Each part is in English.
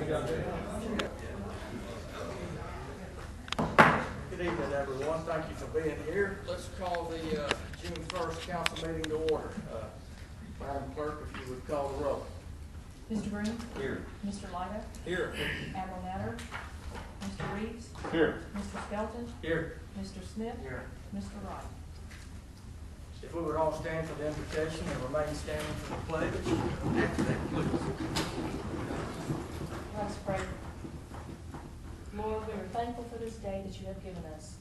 Good evening, everyone. Thank you for being here. Let's call the June 1st council meeting to order. Madam Clerk, if you would call the roll. Mr. Green? Here. Mr. Lyda? Here. Admiral Natter? Mr. Reeves? Here. Mr. Skelton? Here. Mr. Smith? Here. Mr. Wright? If we would all stand for the invocation and remain standing for the pledge. Let's pray. Lord, we are thankful for this day that you have given us,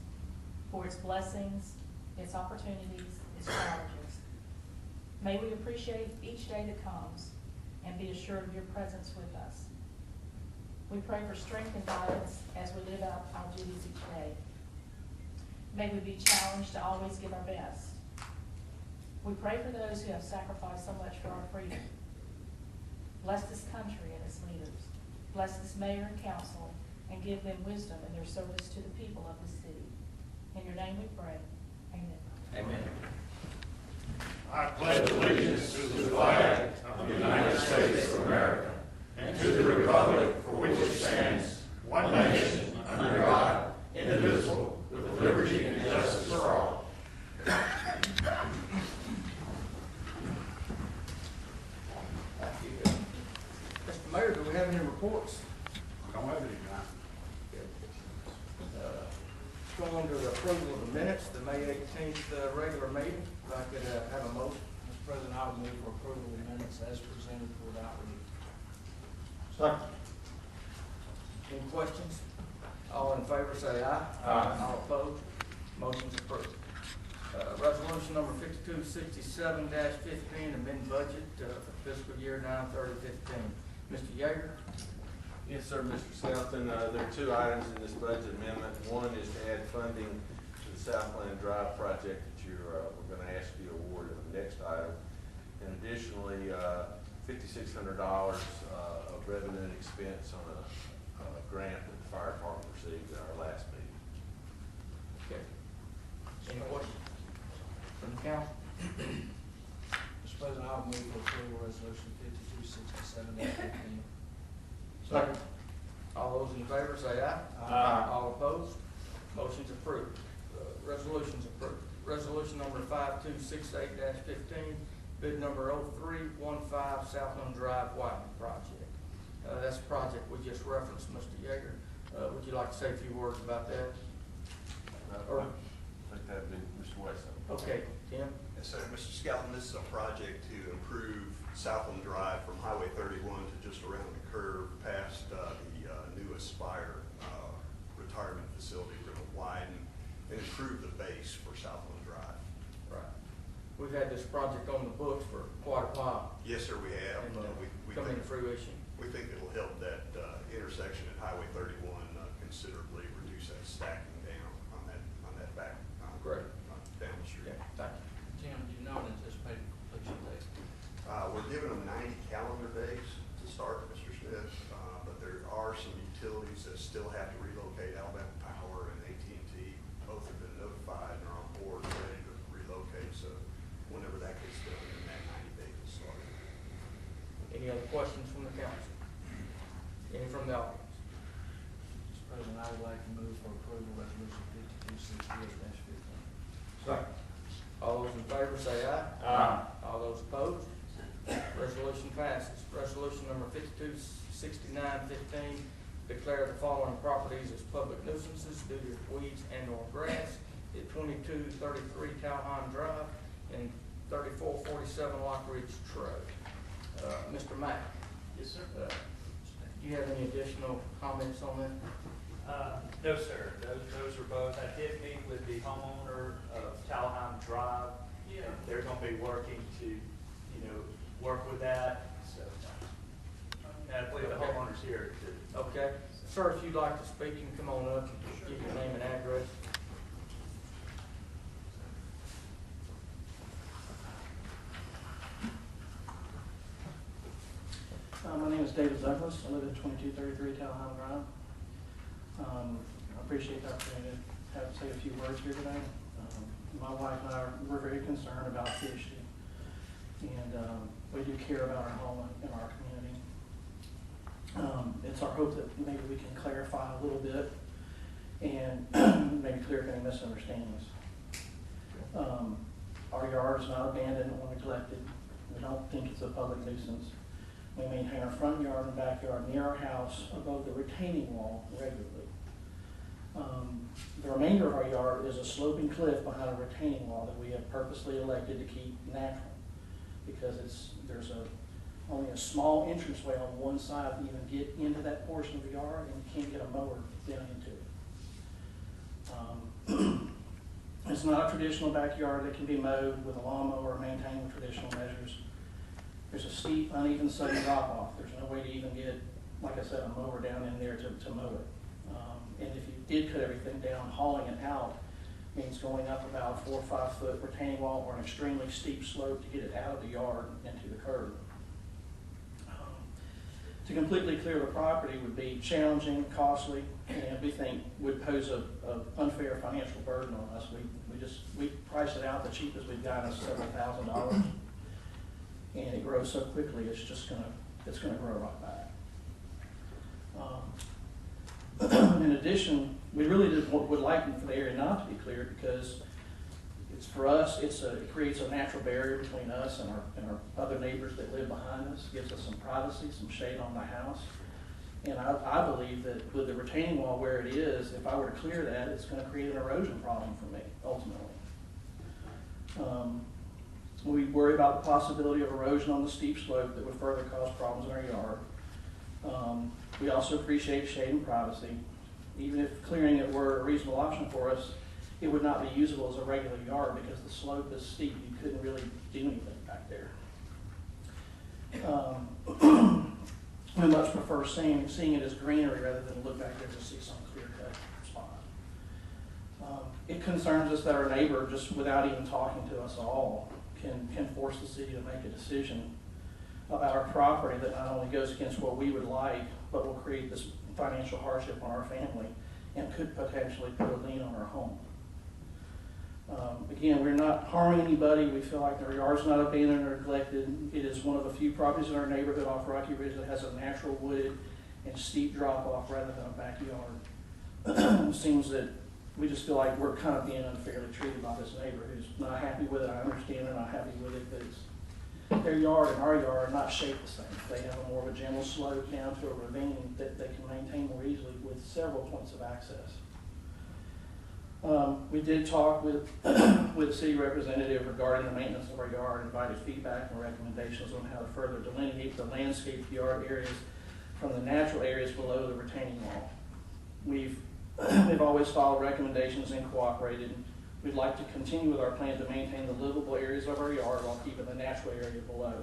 for its blessings, its opportunities, its challenges. May we appreciate each day that comes and be assured of your presence with us. We pray for strength and guidance as we live out our duties each day. May we be challenged to always give our best. We pray for those who have sacrificed so much for our freedom. Bless this country and its leaders. Bless this mayor and council, and give them wisdom in their service to the people of the city. In your name we pray. Amen. Amen. I pledge allegiance to the flag of the United States of America and to the republic for which it stands, one nation, under God, indivisible, with liberty and justice for all. Mr. Mayor, do we have any reports? I don't have any now. Going to the approval of the minutes, the May 18th regular meeting. If I could have a motion. Mr. President, I would move for approval of the minutes as presented without reading. Second. Any questions? All in favor say aye. Aye. All opposed? Motion's approved. Resolution number 5267-15, amend budget for fiscal year 9/30/15. Mr. Yeager? Yes, sir, Mr. Skelton. There are two items in this budget amendment. One is to add funding to the Southland Drive project that we're going to ask you to award in the next item. And additionally, $5,600 of revenue and expense on a grant that the fire department received at our last meeting. Okay. Any questions from the council? Mr. President, I would move for approval of resolution 5267-15. Second. All those in favor say aye. Aye. All opposed? Motion's approved. Resolution's approved. Resolution number 5268-15, bid number 0315 Southland Drive widening project. That's a project we just referenced, Mr. Yeager. Would you like to say a few words about that? I think that'd be Mr. Weston. Okay, Tim? Yes, sir. Mr. Skelton, this is a project to improve Southland Drive from Highway 31 to just around the curve past the new Aspire retirement facility. We're going to widen and improve the base for Southland Drive. Right. We've had this project on the books for quite a while. Yes, sir, we have. And we coming to think, fruition. we think it'll help that intersection at Highway 31 considerably, reduce that stacking down on that back Great. down the street. Yeah, thank you. Tim, do you know an anticipated completion date? We're giving them 90 calendar days to start, Mr. Smith, but there are some utilities that still have to relocate. Alabama Power and AT&T, both have been notified and are on board, ready to relocate. So whenever that gets done, then that 90 days will start. Any other questions from the council? Any from the audience? Mr. President, I would like to move for approval of resolution 5268-15. Second. All those in favor say aye. Aye. All those opposed? Resolution passes. Resolution number 5269-15, declare the following properties as public nuisances due to weeds and/or grass at 2233 Calhoun Drive and 3447 Lock Ridge Road. Mr. Mack? Yes, sir. Do you have any additional comments on that? No, sir. Those are both. I did meet with the homeowner of Calhoun Drive. Yeah. They're going to be working to, work with that. So, and I believe the homeowner's here too. Okay. Sir, if you'd like to speak, you can come on up and give your name and address. My name is David Douglas. I live at 2233 Calhoun Drive. I appreciate the opportunity to say a few words here today. My wife and I were very concerned about the issue, and we do care about our home and our community. It's our hope that maybe we can clarify a little bit and maybe clear up any misunderstandings. Our yard is not abandoned or neglected. We don't think it's a public nuisance. We maintain our front yard and backyard near our house above the retaining wall regularly. The remainder of our yard is a sloping cliff behind a retaining wall that we have purposely elected to keep natural, because there's only a small entranceway on one side to even get into that portion of the yard, and you can't get a mower down into it. It's not a traditional backyard that can be mowed with a lawnmower or maintained with traditional measures. There's a steep, uneven, sudden drop off. There's no way to even get, like I said, a mower down in there to mow it. And if you did cut everything down, hauling it out means going up about a 4 or 5 foot retaining wall or an extremely steep slope to get it out of the yard into the curb. To completely clear the property would be challenging, costly, and we think would pose a unfair financial burden on us. We price it out the cheapest we've got is several $1,000, and it grows so quickly it's gonna grow right back. In addition, we really would like for the area not to be cleared, because it's, for us, it creates a natural barrier between us and our other neighbors that live behind us. Gives us some privacy, some shade on the house. And I believe that with the retaining wall where it is, if I were to clear that, it's going to create an erosion problem for me, ultimately. We worry about the possibility of erosion on the steep slope that would further cause problems in our yard. We also appreciate shade and privacy. Even if clearing it were a reasonable option for us, it would not be usable as a regular yard because the slope is steep. You couldn't really do anything back there. We much prefer seeing it as greenery rather than look back there to see some clear-cut spot. It concerns us that our neighbor, just without even talking to us at all, can force the city to make a decision about our property that not only goes against what we would like, but will create this financial hardship on our family and could potentially put a lien on our home. Again, we're not harming anybody. We feel like our yard's not abandoned or neglected. It is one of the few properties in our neighborhood off Rocky Ridge that has a natural wooded and steep drop off rather than a backyard. It seems that we just feel like we're kind of being unfairly treated by this neighbor who's not happy with it. I understand they're not happy with it, but their yard and our yard are not shaped the same. They have a more of a gentle slope down to a ravine that they can maintain more easily with several points of access. We did talk with a city representative regarding the maintenance of our yard, invited feedback and recommendations on how to further delineate the landscape yard areas from the natural areas below the retaining wall. We've always followed recommendations and cooperated. We'd like to continue with our plan to maintain the livable areas of our yard while keeping the natural area below.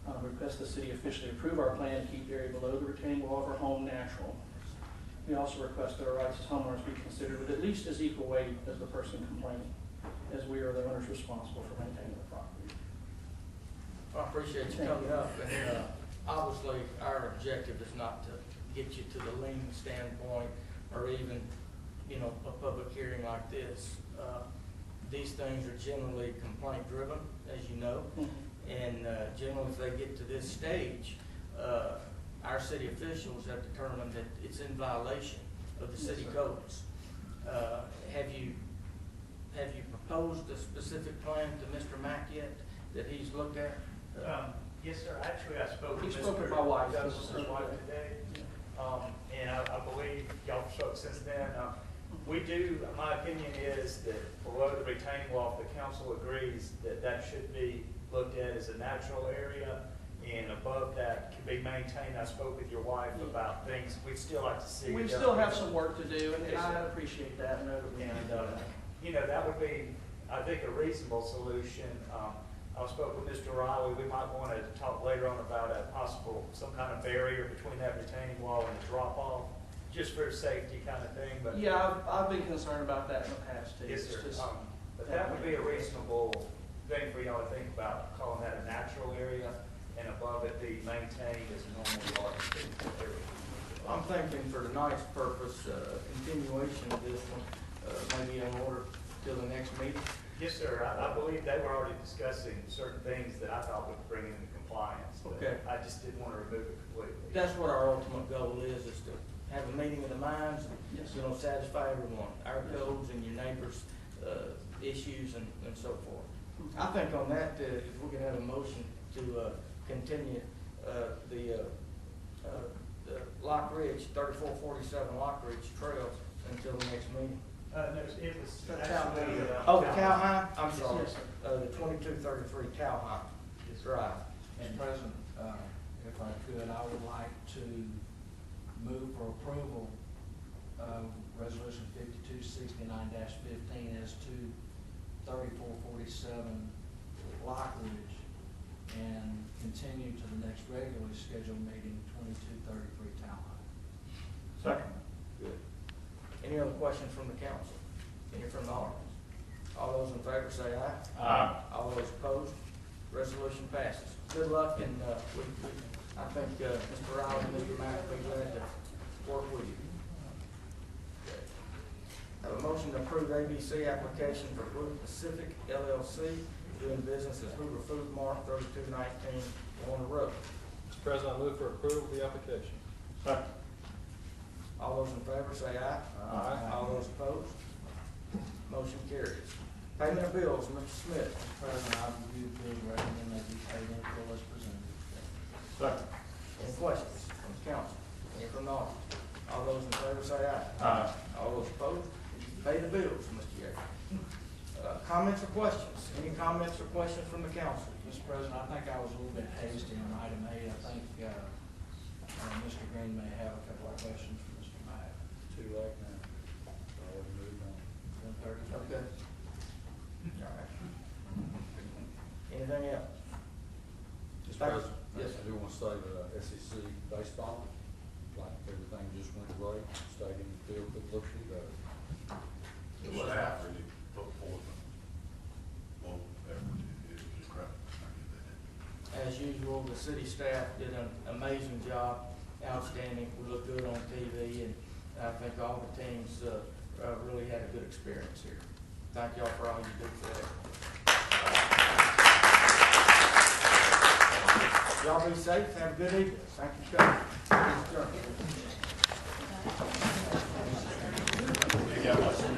We request the city officially approve our plan to keep the area below the retaining wall of our home natural. We also request that our rights as homeowners be considered with at least as equal weight as the person complaining, as we are the owners responsible for maintaining the property. I appreciate you coming up, and obviously our objective is not to get you to the lien standpoint or even, a public hearing like this. These things are generally complaint driven, as you know, and generally if they get to this stage, our city officials have determined that it's in violation of the city codes. Have you proposed a specific plan to Mr. Mack yet that he's looked at? Yes, sir. Actually, I spoke He with spoke with Mr. my wife. Douglas's wife today. And I believe y'all spoke since then. We do, my opinion is that below the retaining wall, if the council agrees that should be looked at as a natural area, and above that can be maintained. I spoke with your wife about things we'd still like to see. We still have some work to do, and I appreciate that. And that would be, I think, a reasonable solution. I spoke with Mr. Riley. We might want to talk later on about a possible, some kind of barrier between that retaining wall and the drop off, just for a safety kind of thing. But yeah, I've been concerned about that in the past too. yes, sir. But that would be a reasonable thing for y'all to think about, calling that a natural area, and above it be maintained as a normal yard area. I'm thinking for tonight's purpose, continuation of this one, maybe in order till the next meeting. Yes, sir. I believe they were already discussing certain things that I thought would bring into compliance. But Okay. I just didn't want to remove it completely. that's what our ultimate goal is to have a meeting of the minds, Yes. you know, satisfy everyone, our goals and your neighbors' issues and so forth. I think on that, if we could have a motion to continue the Lock Ridge, 3447 Lock Ridge Trail until the next meeting. No, it was The actually. Oh, the Calhoun, I'm sorry, Yes, sir. the 2233 Calhoun Drive. Mr. President, if I could, I would like to move for approval of Resolution 5269-15 as to 3447 Lock Ridge and continue to the next regularly scheduled meeting, 2233 Talham. Second. Good. Any other questions from the council? Any from the audience? All those in favor say aye. Aye. All those opposed? Resolution passes. Good luck, and I think Mr. Riley and Mr. Mack will be glad to work with you. Okay. Have a motion to approve ABC application for Blue Pacific LLC doing business as Hoover Food Mart, 3219 Warner Road. Mr. President, I move for approval of the application. Second. All those in favor say aye. Aye. All those opposed? Motion carries. Payment of bills, Mr. Smith. Mr. President, I review the bill, recommend they be paid in full as presented. Second. Any questions from the council? Any from the audience? All those in favor say aye. Aye. All those opposed? Pay the bills, Mr. Gary. Comments or questions? Any comments or questions from the council? Mr. President, I think I was a little bit hasty on item A. I think Mr. Green may have a couple of questions for Mr. Mack. Too late now. Already moved on. 1:30. Okay. All right. Anything else? Mr. President, Yes. I do want to say that SEC baseball, like everything just went great, stadium field that looks better. The staff really put forth a full effort. It was incredible. As usual, the city staff did an amazing job, outstanding. We look good on TV, and I think all the teams really had a good experience here. Thank y'all for all you do for that. Y'all be safe. Have a good evening. Thank you for coming. Please adjourn. Yeah.